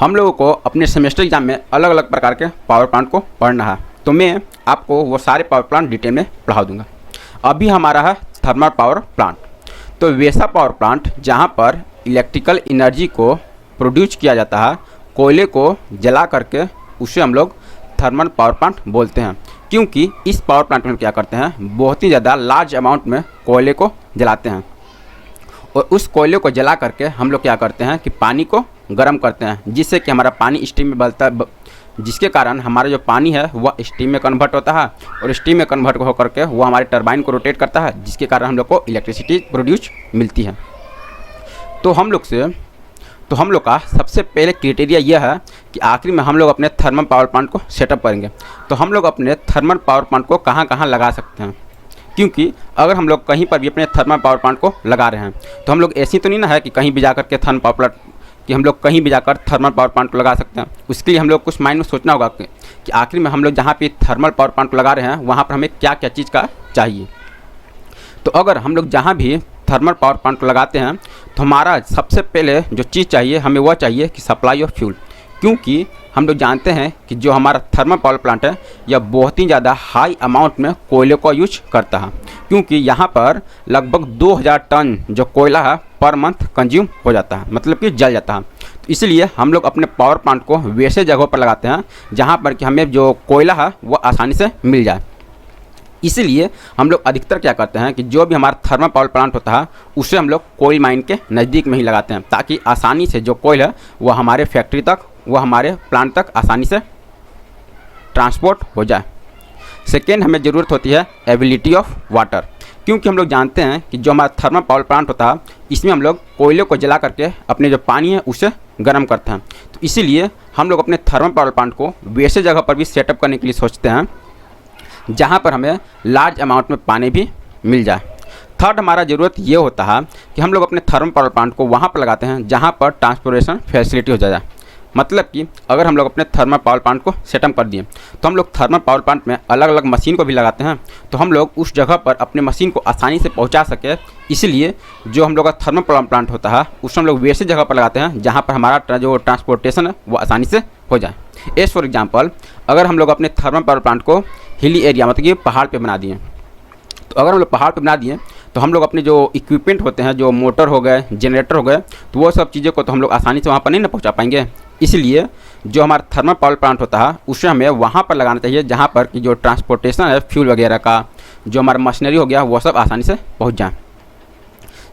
हम लोगों को अपने सेमेस्टर एग्जाम में अलग अलग प्रकार के पावर प्लांट को पढ़ना है, तो मैं आपको वो सारे पावर प्लांट डिटेल में पढ़ा दूंगा। अभी हमारा है थर्मल पावर प्लांट। तो वैसा पावर प्लांट जहाँ पर इलेक्ट्रिकल एनर्जी को प्रोड्यूस किया जाता है, कोयले को जला करके, उसे हम लोग थर्मल पावर प्लांट बोलते हैं। क्योंकि इस पावर प्लांट में क्या करते हैं, बहुत ही ज़्यादा लार्ज अमाउंट में कोयले को जलाते हैं और उस कोयले को जला करके हम लोग क्या करते हैं कि पानी को गर्म करते हैं, जिससे कि हमारा पानी स्टीम में बदलता है, जिसके कारण हमारा जो पानी है वह स्टीम में कन्वर्ट होता है और स्टीम में कन्वर्ट होकर के वो हमारे टरबाइन को रोटेट करता है, जिसके कारण हम लोग को इलेक्ट्रिसिटी प्रोड्यूस मिलती है। तो हम लोग का सबसे पहले क्राइटेरिया यह है कि आखिर में हम लोग अपने थर्मल पावर प्लांट को सेटअप करेंगे। तो हम लोग अपने थर्मल पावर प्लांट को कहाँ कहाँ लगा सकते हैं, क्योंकि अगर हम लोग कहीं पर भी अपने थर्मल पावर प्लांट को लगा रहे हैं तो हम लोग ऐसी तो नहीं ना है कि कहीं भी जाकर के थर्मल पावर प्लांट को लगा सकते हैं। उसके लिए हम लोग कुछ माइंड में सोचना होगा कि आखिर में हम लोग जहाँ पे थर्मल पावर प्लांट को लगा रहे हैं वहाँ पर हमें क्या क्या चीज़ का चाहिए। तो अगर हम लोग जहाँ भी थर्मल पावर प्लांट को लगाते हैं तो हमारा सबसे पहले जो चीज़ चाहिए हमें वह चाहिए कि सप्लाई ऑफ फ्यूल। क्योंकि हम लोग जानते हैं कि जो हमारा थर्मल पावर प्लांट है यह बहुत ही ज़्यादा हाई अमाउंट में कोयले को यूज करता है, क्योंकि यहाँ पर लगभग 2000 टन जो कोयला है पर मंथ कंज्यूम हो जाता है, मतलब कि जल जाता है। तो इसलिए हम लोग अपने पावर प्लांट को वैसे जगहों पर लगाते हैं जहाँ पर कि हमें जो कोयला है वह आसानी से मिल जाए। इसीलिए हम लोग अधिकतर क्या करते हैं कि जो भी हमारा थर्मल पावर प्लांट होता है उसे हम लोग कोयल माइन के नज़दीक में ही लगाते हैं, ताकि आसानी से जो कोयल है वह हमारे फैक्ट्री तक, वह हमारे प्लांट तक आसानी से ट्रांसपोर्ट हो जाए। सेकेंड, हमें ज़रूरत होती है एबिलिटी ऑफ वाटर। क्योंकि हम लोग जानते हैं कि जो हमारा थर्मल पावर प्लांट होता है इसमें हम लोग कोयले को जला करके अपने जो पानी है उसे गर्म करते हैं। तो इसीलिए हम लोग अपने थर्मल पावर प्लांट को वैसे जगह पर भी सेटअप करने के लिए सोचते हैं जहाँ पर हमें लार्ज अमाउंट में पानी भी मिल जाए। थर्ड, हमारा ज़रूरत ये होता है कि हम लोग अपने थर्मल पावर प्लांट को वहाँ पर लगाते हैं जहाँ पर ट्रांसपोर्टेशन फैसिलिटी हो जाए। मतलब कि अगर हम लोग अपने थर्मल पावर प्लांट को सेटअप कर दिए तो हम लोग थर्मल पावर प्लांट में अलग अलग मशीन को भी लगाते हैं, तो हम लोग उस जगह पर अपने मशीन को आसानी से पहुंचा सके। इसलिए जो हम लोग का थर्मल पावर प्लांट होता है उसे हम लोग वैसे जगह पर लगाते हैं जहाँ पर हमारा जो ट्रांसपोर्टेशन है वो आसानी से हो जाए। एज फॉर एग्जाम्पल, अगर हम लोग अपने थर्मल पावर प्लांट को हिली एरिया, मतलब कि पहाड़ पर बना दिए, तो अगर हम लोग पहाड़ पर बना दिए तो हम लोग अपने जो इक्विपमेंट होते हैं, जो मोटर हो गए, जनरेटर हो गए, तो वो सब चीज़ों को तो हम लोग आसानी से वहाँ पर नहीं ना पहुँचा पाएंगे। इसलिए जो हमारा थर्मल पावर प्लांट होता है उसे हमें वहाँ पर लगाना चाहिए जहाँ पर कि जो ट्रांसपोर्टेशन है फ्यूल वगैरह का, जो हमारा मशीनरी हो गया, वो सब आसानी से पहुँच जाए।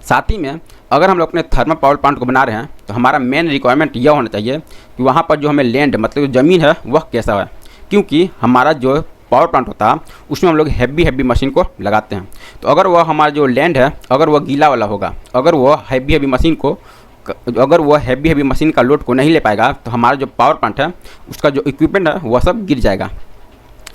साथ ही में अगर हम लोग अपने थर्मल पावर प्लांट को बना रहे हैं तो हमारा मेन रिक्वायरमेंट यह होना चाहिए कि वहाँ पर जो हमें लैंड, मतलब ज़मीन है, वह कैसा है। क्योंकि हमारा जो पावर प्लांट होता है उसमें हम लोग हैवी मशीन को लगाते हैं। तो अगर वह हमारा जो लैंड है अगर वह गीला वाला होगा, अगर वह हैवी मशीन का लोड को नहीं ले पाएगा तो हमारा जो पावर प्लांट है उसका जो इक्विपमेंट है वह सब गिर जाएगा।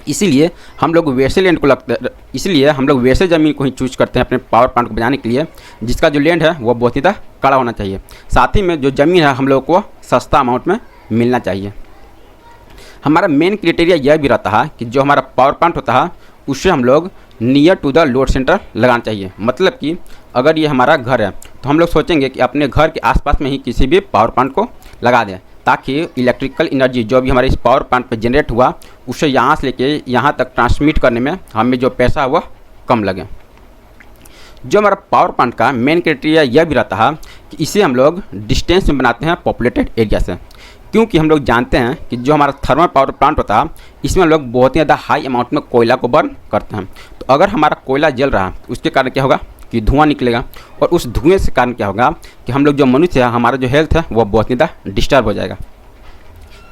इसीलिए हम लोग वैसे लैंड को वैसे ज़मीन को ही चूज करते हैं अपने पावर प्लांट को बनाने के लिए जिसका जो लैंड है वह बहुत ही ज़्यादा कड़ा होना चाहिए। साथ ही में जो ज़मीन है हम लोग को सस्ता अमाउंट में मिलना चाहिए। हमारा मेन क्राइटेरिया यह भी रहता है कि जो हमारा पावर प्लांट होता है उसे हम लोग near to the load centre लगाना चाहिए। मतलब कि अगर ये हमारा घर है तो हम लोग सोचेंगे कि अपने घर के आसपास में ही किसी भी पावर प्लांट को लगा दें, ताकि इलेक्ट्रिकल एनर्जी जो भी हमारे इस पावर प्लांट पर जनरेट हुआ उसे यहाँ से लेके यहाँ तक ट्रांसमिट करने में हमें जो पैसा है वह कम लगे। जो हमारा पावर प्लांट का मेन क्राइटेरिया यह भी रहता है कि इसे हम लोग डिस्टेंस में बनाते हैं पॉपुलेटेड एरिया से। क्योंकि हम लोग जानते हैं कि जो हमारा थर्मल पावर प्लांट होता है इसमें हम लोग बहुत ही ज़्यादा हाई अमाउंट में कोयला को बर्न करते हैं। तो अगर हमारा कोयला जल रहा है उसके कारण क्या होगा कि धुआं निकलेगा, और उस धुएं से कारण क्या होगा कि हम लोग जो मनुष्य है, हमारा जो हेल्थ है वह बहुत ही ज़्यादा डिस्टर्ब हो जाएगा।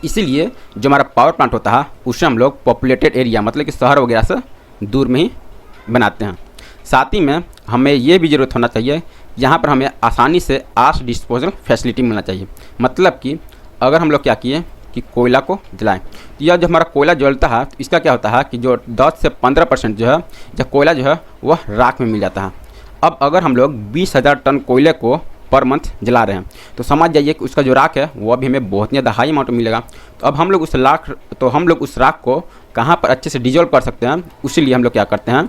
इसीलिए जो हमारा पावर प्लांट होता है उसे हम लोग पॉपुलेटेड एरिया, मतलब कि शहर वगैरह से दूर में ही बनाते हैं। साथ ही में हमें ये भी ज़रूरत होना चाहिए यहाँ पर हमें आसानी से आस डिस्पोजल फैसिलिटी मिलना चाहिए। मतलब कि अगर हम लोग क्या किए कि कोयला को जलाएं तो यह जो हमारा कोयला जलता है तो इसका क्या होता है कि जो 10 से 15% जो है जब कोयला जो है वह राख में मिल जाता है। अब अगर हम लोग 20,000 टन कोयले को पर मंथ जला रहे हैं तो समझ जाइए कि उसका जो राख है वो भी हमें बहुत ज़्यादा हाई अमाउंट में मिलेगा। तो अब हम लोग उस राख को कहाँ पर अच्छे से डिजोल्व कर सकते हैं, उसीलिए हम लोग क्या करते हैं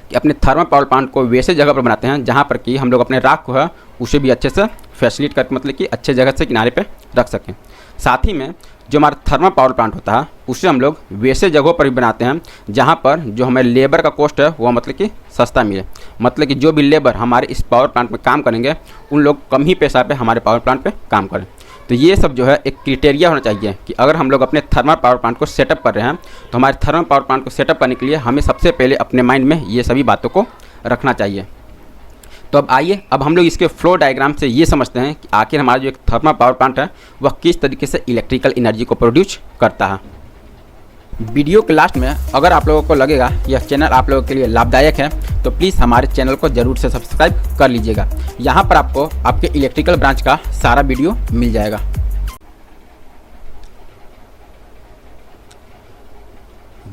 कि कि अपने थर्मल पावर प्लांट को वैसे जगह पर बनाते हैं जहाँ पर कि हम लोग अपने राख को है उसे भी अच्छे से फैसिलिट करके, मतलब कि अच्छे जगह से किनारे पे रख सकें। साथ ही में जो हमारा थर्मल पावर प्लांट होता है उसे हम लोग वैसे जगहों पर भी बनाते हैं जहाँ पर जो हमें लेबर का कॉस्ट है वह मतलब कि सस्ता मिले, मतलब कि जो भी लेबर हमारे इस पावर प्लांट में काम करेंगे उन लोग कम ही पैसा पे हमारे पावर प्लांट पे काम करें। तो ये सब जो है एक क्राइटेरिया होना चाहिए कि अगर हम लोग अपने थर्मल पावर प्लांट को सेटअप कर रहे हैं तो हमारे थर्मल पावर प्लांट को सेटअप करने के लिए हमें सबसे पहले अपने माइंड में ये सभी बातों को रखना चाहिए। तो अब आइए अब हम लोग इसके फ्लो डायग्राम से ये समझते हैं कि आखिर हमारा जो एक थर्मल पावर प्लांट है वह किस तरीके से इलेक्ट्रिकल एनर्जी को प्रोड्यूस करता है। वीडियो के लास्ट में अगर आप लोगों को लगेगा यह चैनल आप लोगों के लिए लाभदायक है तो प्लीज़ हमारे चैनल को ज़रूर से सब्सक्राइब कर लीजिएगा। यहाँ पर आपको आपके इलेक्ट्रिकल ब्रांच का सारा वीडियो मिल जाएगा।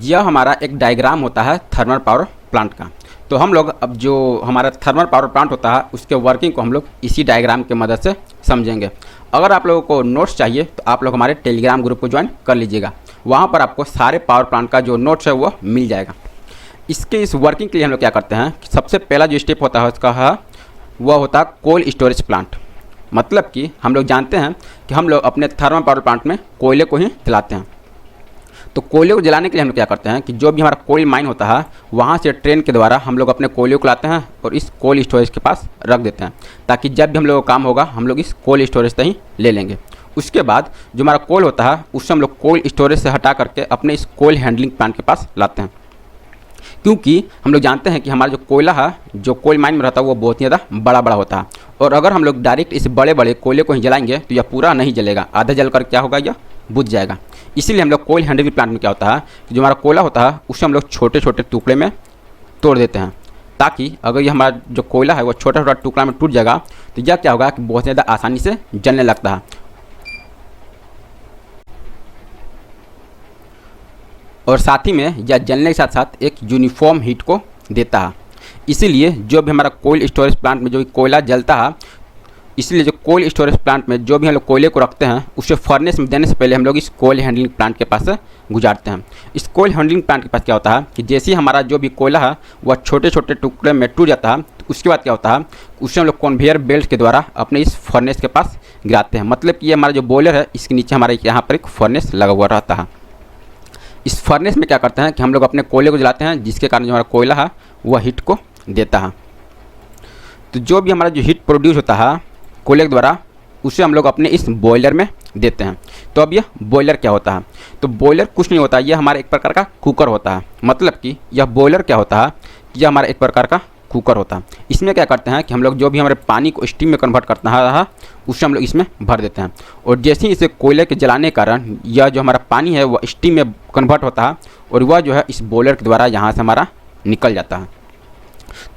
यह हमारा एक डायग्राम होता है थर्मल पावर प्लांट का। तो हम लोग अब जो हमारा थर्मल पावर प्लांट होता है उसके वर्किंग को हम लोग इसी डायग्राम की मदद से समझेंगे। अगर आप लोगों को नोट्स चाहिए तो आप लोग हमारे टेलीग्राम ग्रुप को ज्वाइन कर लीजिएगा, वहाँ पर आपको सारे पावर प्लांट का जो नोट्स है वो मिल जाएगा। इसके इस वर्किंग के लिए हम लोग क्या करते हैं कि सबसे पहला जो स्टेप होता है उसका है वह होता है कोल्ड स्टोरेज प्लांट। मतलब कि हम लोग जानते हैं कि हम लोग अपने थर्मल पावर प्लांट में कोयले को ही जलाते हैं। तो कोयले को जलाने के लिए हम लोग क्या करते हैं कि जो भी हमारा कोयल माइन होता है वहाँ से ट्रेन के द्वारा हम लोग अपने कोयले को लाते हैं और इस कोल्ड स्टोरेज के पास रख देते हैं, ताकि जब भी हम लोग का काम होगा हम लोग इस कोल्ड स्टोरेज से ही ले लेंगे। उसके बाद जो हमारा कोयल होता है उससे हम लोग कोल्ड स्टोरेज से हटा करके अपने इस कोयल हैंडलिंग प्लांट के पास लाते हैं, क्योंकि हम लोग जानते हैं कि हमारा जो कोयला है जो कोयल माइन में रहता है वो बहुत ही ज़्यादा बड़ा बड़ा होता है, और अगर हम लोग डायरेक्ट इस बड़े बड़े कोयले को ही जलाएंगे तो यह पूरा नहीं जलेगा, आधा जल कर क्या होगा यह बुझ जाएगा। इसीलिए हम लोग कोयल हैंडलिंग प्लांट में क्या होता है कि जो हमारा कोयला होता है उसे हम लोग छोटे छोटे टुकड़े में तोड़ देते हैं, ताकि अगर ये हमारा जो कोयला है वो छोटा छोटा टुकड़ा में टूट जाएगा तो यह क्या होगा कि बहुत ज़्यादा आसानी से जलने लगता है, और साथ ही में यह जलने के साथ साथ एक यूनिफॉर्म हीट को देता है। इसीलिए जो भी हमारा कोल्ड स्टोरेज प्लांट में जो कोयला जलता है, इसलिए जो कोल्ड स्टोरेज प्लांट में जो भी हम लोग कोयले को रखते हैं उसे फर्नेस में देने से पहले हम लोग इस कोयल हैंडलिंग प्लांट के पास से गुजारते हैं। इस कोयल हैंडलिंग प्लांट के पास क्या होता है कि जैसे ही हमारा जो भी कोयला है वह छोटे छोटे टुकड़े में टूट जाता है तो उसके बाद क्या होता है उसे हम लोग कन्वेयर बेल्ट के द्वारा अपने इस फर्नेस के पास गिराते हैं। मतलब कि ये हमारा जो बॉयलर है इसके नीचे हमारे यहाँ पर एक फर्नेस लगा हुआ रहता है। इस फर्नेस में क्या करते हैं कि हम लोग अपने कोयले को जलाते हैं, जिसके कारण जो हमारा कोयला है वह हीट को देता है। तो जो भी हमारा जो हीट प्रोड्यूस होता है कोयले के द्वारा उसे हम लोग अपने इस बॉयलर में देते हैं। तो अब यह बॉयलर क्या होता है, तो बॉयलर कुछ नहीं होता, यह हमारा एक प्रकार का कुकर होता है। मतलब कि यह बॉयलर क्या होता है, यह हमारा एक प्रकार का कुकर होता है। इसमें क्या करते हैं कि हम लोग जो भी हमारे पानी को स्टीम में कन्वर्ट करता है उसे हम लोग इसमें भर देते हैं, और जैसे ही इसे कोयले के जलाने के कारण यह जो हमारा पानी है वह स्टीम में कन्वर्ट होता है और वह जो है इस बॉयलर के द्वारा यहाँ से हमारा निकल जाता है।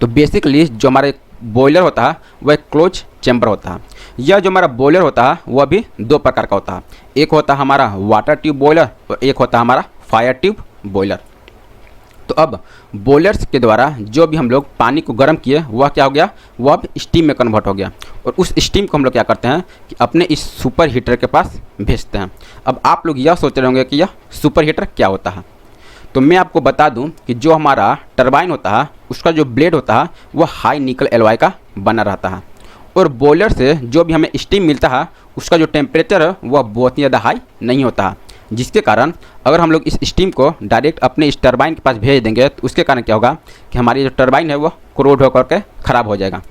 तो बेसिकली जो हमारे बॉयलर होता है वह एक क्लोज चैम्बर होता है। यह जो हमारा बॉयलर होता है वह भी दो प्रकार का होता है, एक होता है हमारा वाटर ट्यूब बॉयलर और एक होता है हमारा फायर ट्यूब बॉयलर। तो अब बॉयलर्स के द्वारा जो भी हम लोग पानी को गर्म किए वह क्या हो गया, वह अब स्टीम में कन्वर्ट हो गया, और उस स्टीम को हम लोग क्या करते हैं कि अपने इस सुपर हीटर के पास भेजते हैं। अब आप लोग यह सोच रहे होंगे कि यह सुपर हीटर क्या होता है, तो मैं आपको बता दूं कि जो हमारा टरबाइन होता है उसका जो ब्लेड होता है वह हाई निकल एलॉय का बना रहता है, और बॉयलर से जो भी हमें स्टीम मिलता है उसका जो टेम्परेचर है वह बहुत ही ज़्यादा हाई नहीं होता है, जिसके कारण अगर हम लोग इस स्टीम को डायरेक्ट अपने इस टरबाइन के पास भेज देंगे तो उसके कारण क्या होगा कि हमारी जो टरबाइन है वह क्रोड होकर के ख़राब हो जाएगा।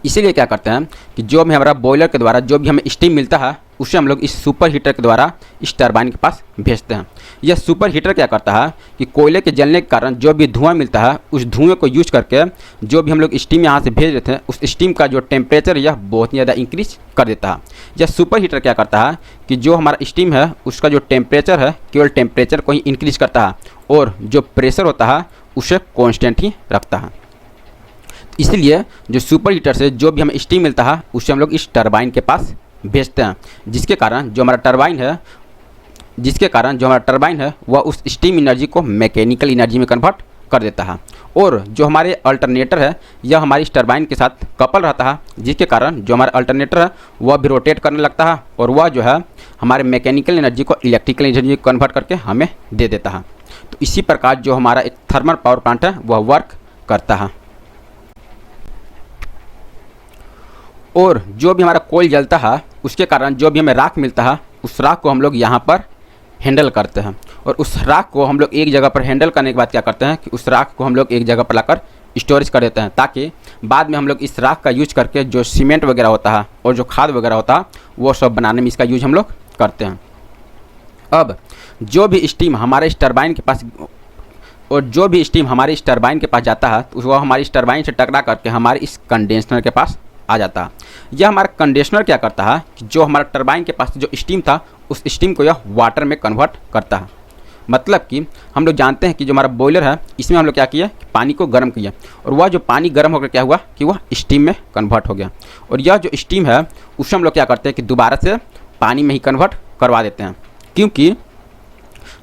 इसीलिए क्या करते हैं कि जो भी हमारा बॉयलर के द्वारा जो भी हमें स्टीम मिलता है उसे हम लोग इस सुपर हीटर के द्वारा इस टरबाइन के पास भेजते हैं। यह सुपर हीटर क्या करता है कि कोयले के जलने के कारण जो भी धुआं मिलता है उस धुएं को यूज करके जो भी हम लोग स्टीम यहाँ से भेज देते हैं उस स्टीम का जो टेम्परेचर यह बहुत ही ज़्यादा इंक्रीज कर देता है। यह सुपर हीटर क्या करता है कि जो हमारा स्टीम है उसका जो टेम्परेचर है केवल टेम्परेचर को ही इंक्रीज करता है, और जो प्रेशर होता है उसे कॉन्स्टेंट ही रखता है। इसलिए जो सुपर हीटर से जो भी हमें स्टीम मिलता है उसे हम लोग इस टरबाइन के पास भेजते हैं, जिसके कारण जो हमारा टरबाइन है वह उस स्टीम एनर्जी को मैकेनिकल एनर्जी में कन्वर्ट कर देता है, और जो हमारे अल्टरनेटर है यह हमारी इस टरबाइन के साथ कपल रहता है, जिसके कारण जो हमारा अल्टरनेटर है वह भी रोटेट करने लगता है और वह जो है हमारे मैकेनिकल एनर्जी को इलेक्ट्रिकल एनर्जी में कन्वर्ट करके हमें दे देता है। तो इसी प्रकार जो हमारा एक थर्मल पावर प्लांट है वह वर्क करता है। और जो भी हमारा कोयल जलता है उसके कारण जो भी हमें राख मिलता है उस राख को हम लोग यहाँ पर हैंडल करते हैं। और उस राख को हम लोग एक जगह पर हैंडल करने के बाद क्या करते हैं कि उस राख को हम लोग एक जगह पर लाकर स्टोरेज कर देते हैं, ताकि बाद में हम लोग इस राख का यूज करके जो सीमेंट वगैरह होता है और जो खाद वगैरह होता है वो सब बनाने में इसका यूज हम लोग करते हैं। अब जो भी स्टीम हमारे इस टरबाइन के पास जाता है तो वह हमारी इस टरबाइन से टकरा करके हमारे इस कंडेंसर के पास आ जाता है। यह हमारा कंडीशनर क्या करता है कि जो हमारा टरबाइन के पास जो स्टीम था उस स्टीम को यह वाटर में कन्वर्ट करता है। मतलब कि हम लोग जानते हैं कि जो हमारा बॉयलर है इसमें हम लोग क्या किया, पानी को गर्म किया और वह जो पानी गर्म होकर क्या हुआ कि वह स्टीम में कन्वर्ट हो गया। और यह जो स्टीम है उसे हम लोग क्या करते हैं कि दोबारा से पानी में ही कन्वर्ट करवा देते हैं, क्योंकि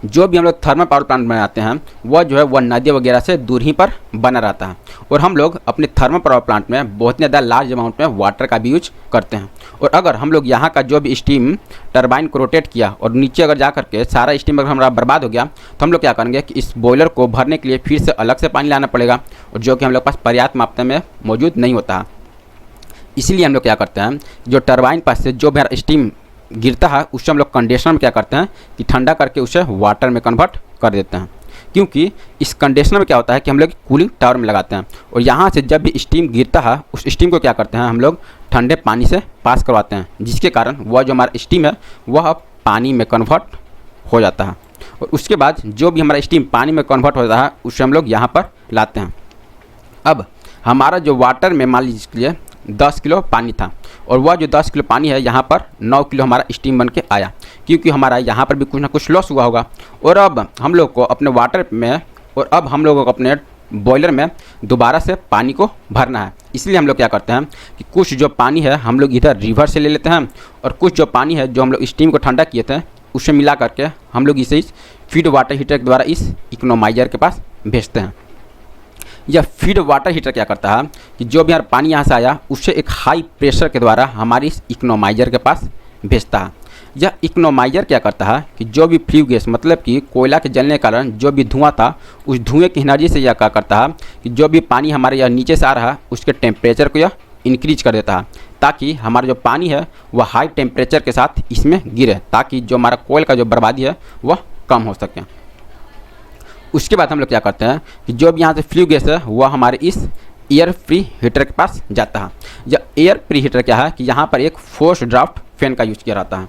जो भी हम लोग थर्मल पावर प्लांट बनाते हैं वह जो है वह नदी वगैरह से दूर ही पर बना रहता है। और हम लोग अपने थर्मल पावर प्लांट में बहुत ज़्यादा लार्ज अमाउंट में वाटर का भी यूज करते हैं। और अगर हम लोग यहाँ का जो भी स्टीम टरबाइन को रोटेट किया और नीचे अगर जा करके सारा स्टीम अगर हमारा बर्बाद हो गया तो हम लोग क्या करेंगे कि इस बॉयलर को भरने के लिए फिर से अलग से पानी लाना पड़ेगा, और जो कि हम लोग पास पर्याप्त मात्रा में मौजूद नहीं होता है। इसलिए हम लोग क्या करते हैं, जो टरबाइन पास से जो भी स्टीम गिरता है उससे हम लोग कंडीशनर में क्या करते हैं कि ठंडा करके उसे वाटर में कन्वर्ट कर देते हैं। क्योंकि इस कंडीशनर में क्या होता है कि हम लोग कूलिंग टावर में लगाते हैं और यहाँ से जब भी स्टीम गिरता है उस स्टीम को क्या करते हैं हम लोग ठंडे पानी से पास करवाते हैं, जिसके कारण वह जो हमारा स्टीम है वह पानी में कन्वर्ट हो जाता है। और उसके बाद जो भी हमारा स्टीम पानी में कन्वर्ट होता है उसे हम लोग यहाँ पर लाते हैं। अब हमारा जो वाटर में मान लीजिए 10 किलो पानी था और वह जो 10 किलो पानी है यहाँ पर 9 किलो हमारा स्टीम बन के आया, क्योंकि हमारा यहाँ पर भी कुछ ना कुछ लॉस हुआ होगा। और अब हम लोग को अपने वाटर में और अब हम लोगों को अपने बॉयलर में दोबारा से पानी को भरना है। इसलिए हम लोग क्या करते हैं कि कुछ जो पानी है हम लोग इधर रिवर से ले लेते हैं और कुछ जो पानी है जो हम लोग स्टीम को ठंडा किए थे उसे मिला करके हम लोग इसे इस फीड वाटर हीटर के द्वारा इस इकोनोमाइजर के पास भेजते हैं। यह फीड वाटर हीटर क्या करता है कि जो भी हमारा पानी यहाँ से आया उसे एक हाई प्रेशर के द्वारा हमारी इस इकोनोमाइजर के पास भेजता है। यह इकोनोमाइजर क्या करता है कि जो भी फ्ल्यू गैस मतलब कि कोयला के जलने के कारण जो भी धुआं था उस धुएं की एनर्जी से यह क्या करता है कि जो भी पानी हमारे यह नीचे से आ रहा है उसके टेम्परेचर को यह इंक्रीज कर देता है, ताकि हमारा जो पानी है वह हाई टेम्परेचर के साथ इसमें गिरे, ताकि जो हमारा कोयल का जो बर्बादी है वह कम हो सके। उसके बाद हम लोग क्या करते हैं कि जो भी यहाँ से फ्ल्यू गैस है वह हमारे इस एयर फ्री हीटर के पास जाता है। यह एयर फ्री हीटर क्या है कि यहाँ पर एक फोर्स ड्राफ्ट फैन का यूज़ किया रहता है।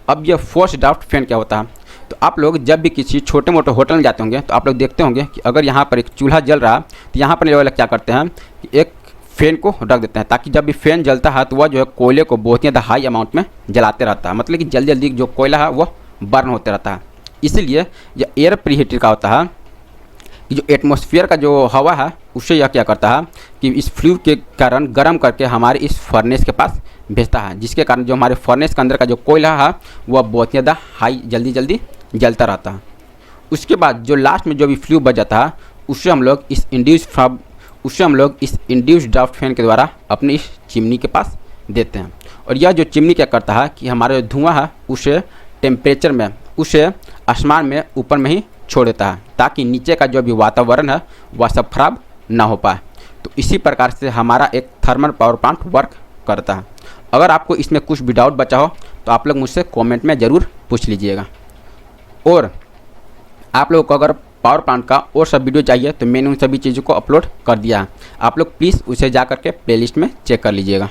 अब यह फोर्स ड्राफ्ट फैन क्या होता है, तो आप लोग जब भी किसी छोटे मोटे होटल में जाते होंगे तो आप लोग देखते होंगे कि अगर यहाँ पर एक चूल्हा जल रहा है तो यहाँ पर लोग क्या करते हैं कि एक फ़ैन को रख देते हैं, ताकि जब भी फ़ैन जलता है तो वह जो है कोयले को बहुत ही ज़्यादा हाई अमाउंट में जलाते रहता है, मतलब कि जल्दी जल्दी जो कोयला है वह बर्न होते रहता है। इसीलिए यह एयर प्री हीटर का होता है कि जो एटमॉस्फेयर का जो हवा है उससे यह क्या करता है कि इस फ्लू के कारण गर्म करके हमारे इस फर्नेस के पास भेजता है, जिसके कारण जो हमारे फर्नेस के अंदर का जो कोयला है वह बहुत ज़्यादा हाई जल्दी जल्दी जलता रहता है। उसके बाद जो लास्ट में जो भी फ्लू बच जाता है उससे हम लोग इस इंड्यूस ड्राफ्ट फैन के द्वारा अपनी इस चिमनी के पास देते हैं। और यह जो चिमनी क्या करता है कि हमारा जो धुआं है उसे टेम्परेचर में उसे आसमान में ऊपर में ही छोड़ देता है, ताकि नीचे का जो भी वातावरण है वह सब खराब ना हो पाए। तो इसी प्रकार से हमारा एक थर्मल पावर प्लांट वर्क करता है। अगर आपको इसमें कुछ भी डाउट बचा हो तो आप लोग मुझसे कमेंट में ज़रूर पूछ लीजिएगा। और आप लोगों को अगर पावर प्लांट का और सब वीडियो चाहिए तो मैंने उन सभी चीज़ों को अपलोड कर दिया है, आप लोग प्लीज़ उसे जा करके प्लेलिस्ट में चेक कर लीजिएगा।